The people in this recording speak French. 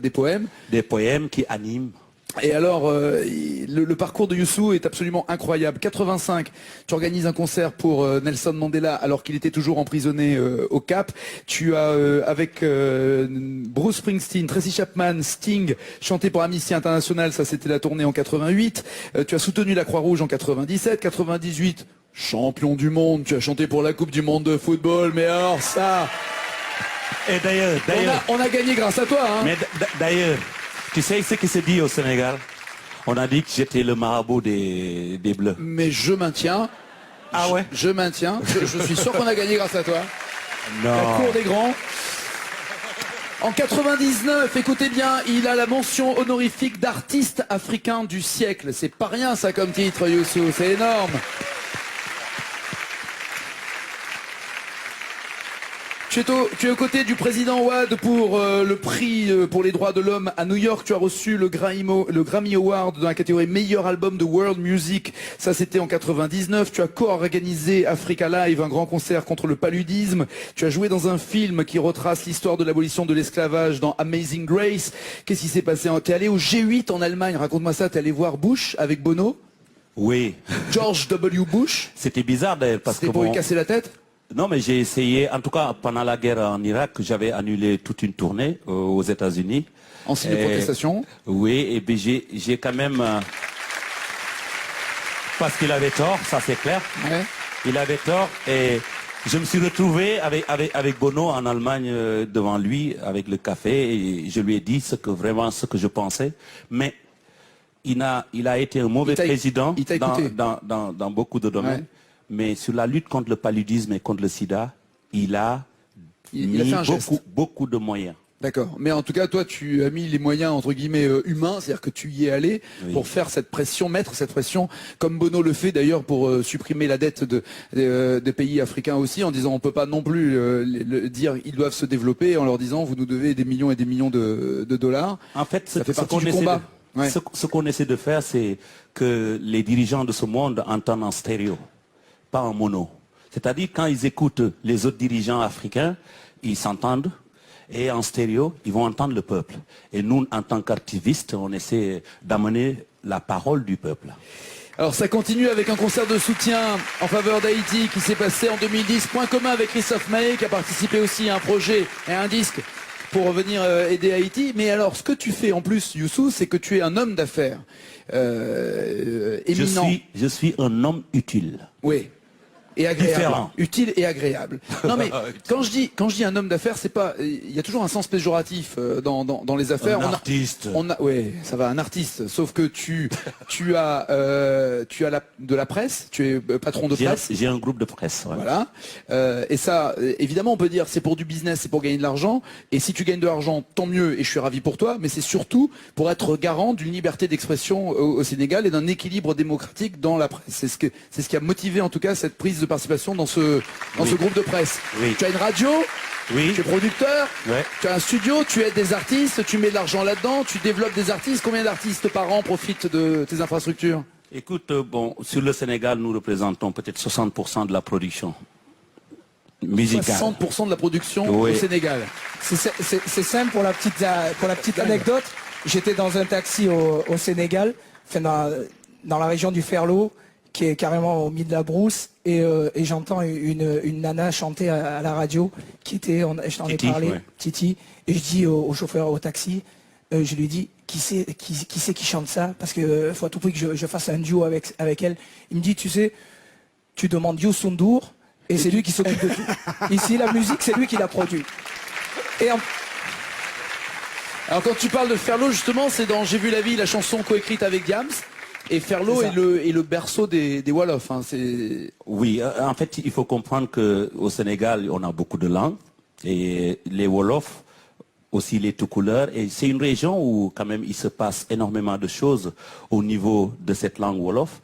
des poèmes. Des poèmes qui animent. Et alors, le parcours de Youssou est absolument incroyable. 85, tu organises un concert pour Nelson Mandela alors qu'il était toujours emprisonné au Cap. Tu as, avec Bruce Springsteen, Tracy Chapman, Sting, chanté pour Amnesty International, ça c'était la tournée en 88. Tu as soutenu la Croix-Rouge en 97, 98, champion du monde. Tu as chanté pour la Coupe du Monde de football, mais alors ça... Et d'ailleurs... On a gagné grâce à toi, hein. Mais d'ailleurs... Tu sais ce qui se dit au Sénégal? On a dit que j'étais le marabout des Bleus. Mais je maintiens. Ah ouais? Je maintiens. Je suis sûr qu'on a gagné grâce à toi. Non. La cour des grands. En 99, écoutez bien, il a la mention honorifique d'artiste africain du siècle. C'est pas rien ça comme titre, Youssou. C'est énorme. Tu es aux côtés du président Wade pour le prix pour les droits de l'homme à New York. Tu as reçu le Grammy Award dans la catégorie meilleur album de World Music. Ça, c'était en 99. Tu as co-organisé Africa Live, un grand concert contre le paludisme. Tu as joué dans un film qui retrace l'histoire de l'abolition de l'esclavage dans Amazing Grace. Qu'est-ce qui s'est passé? Tu es allé au G8 en Allemagne. Raconte-moi ça. Tu es allé voir Bush avec Bono? Oui. George W. Bush. C'était bizarre d'ailleurs parce que... C'était pour lui casser la tête? Non, mais j'ai essayé, en tout cas pendant la guerre en Irak, j'avais annulé toute une tournée aux États-Unis. En signe de protestation? Oui, et puis j'ai quand même... parce qu'il avait tort, ça c'est clair. Ouais. Il avait tort et je me suis retrouvé avec Bono en Allemagne devant lui, avec le café, et je lui ai dit vraiment ce que je pensais. Mais il a été un mauvais président dans beaucoup de domaines. Ouais. Mais sur la lutte contre le paludisme et contre le sida, il a mis beaucoup de moyens. D'accord. Mais en tout cas, toi, tu as mis les moyens, entre guillemets, humains, c'est-à-dire que tu y es allé pour faire cette pression, mettre cette pression, comme Bono le fait d'ailleurs pour supprimer la dette des pays africains aussi, en disant on ne peut pas non plus dire ils doivent se développer, en leur disant vous nous devez des millions et des millions de dollars. En fait, ça fait partie du combat. Ce qu'on essaie de faire, c'est que les dirigeants de ce monde entendent en stéréo, pas en mono. C'est-à-dire quand ils écoutent les autres dirigeants africains, ils s'entendent, et en stéréo, ils vont entendre le peuple. Et nous, en tant qu'activistes, on essaie d'amener la parole du peuple. Alors ça continue avec un concert de soutien en faveur d'Haïti qui s'est passé en 2010. Point commun avec Christophe Maé qui a participé aussi à un projet et à un disque pour venir aider Haïti. Mais alors ce que tu fais en plus, Youssou, c'est que tu es un homme d'affaires éminent. Je suis un homme utile. Oui. Et agréable. Différent. Utile et agréable. Non mais quand je dis un homme d'affaires, c'est pas, il y a toujours un sens péjoratif dans les affaires. Un artiste. Oui, ça va, un artiste. Sauf que tu as de la presse, tu es patron de presse. J'ai un groupe de presse. Ouais. Voilà. Et ça, évidemment, on peut dire c'est pour du business, c'est pour gagner de l'argent. Et si tu gagnes de l'argent, tant mieux. Et je suis ravi pour toi. Mais c'est surtout pour être garant d'une liberté d'expression au Sénégal et d'un équilibre démocratique dans la presse. C'est ce qui a motivé en tout cas cette prise de participation dans ce groupe de presse. Oui. Tu as une radio, tu es producteur, tu as un studio, tu aides des artistes, tu mets de l'argent là-dedans, tu développes des artistes. Combien d'artistes par an profitent de tes infrastructures? Écoute, bon, sur le Sénégal, nous représentons peut-être 60% de la production musicale. 60% de la production au Sénégal. C'est simple pour la petite anecdote. J'étais dans un taxi au Sénégal, dans la région du Ferlo, qui est carrément au milieu de la brousse, et j'entends une nana chanter à la radio, je t'en ai parlé, Titi, et je dis au chauffeur au taxi, je lui dis, qui c'est qui chante ça? Parce que faut à tout prix que je fasse un duo avec elle. Il me dit, tu sais, tu demandes Youssou N'Dour, et c'est lui qui s'occupe de tout. Ici, la musique, c'est lui qui la produit. Alors quand tu parles de Ferlo, justement, c'est dans J'ai vu la vie, la chanson coécrite avec Diams. Et Ferlo est le berceau des Wolofs. Hein, oui, en fait, il faut comprendre qu'au Sénégal, on a beaucoup de langues. Et les Wolofs, aussi les tout couleurs. Et c'est une région où, quand même, il se passe énormément de choses au niveau de cette langue Wolof.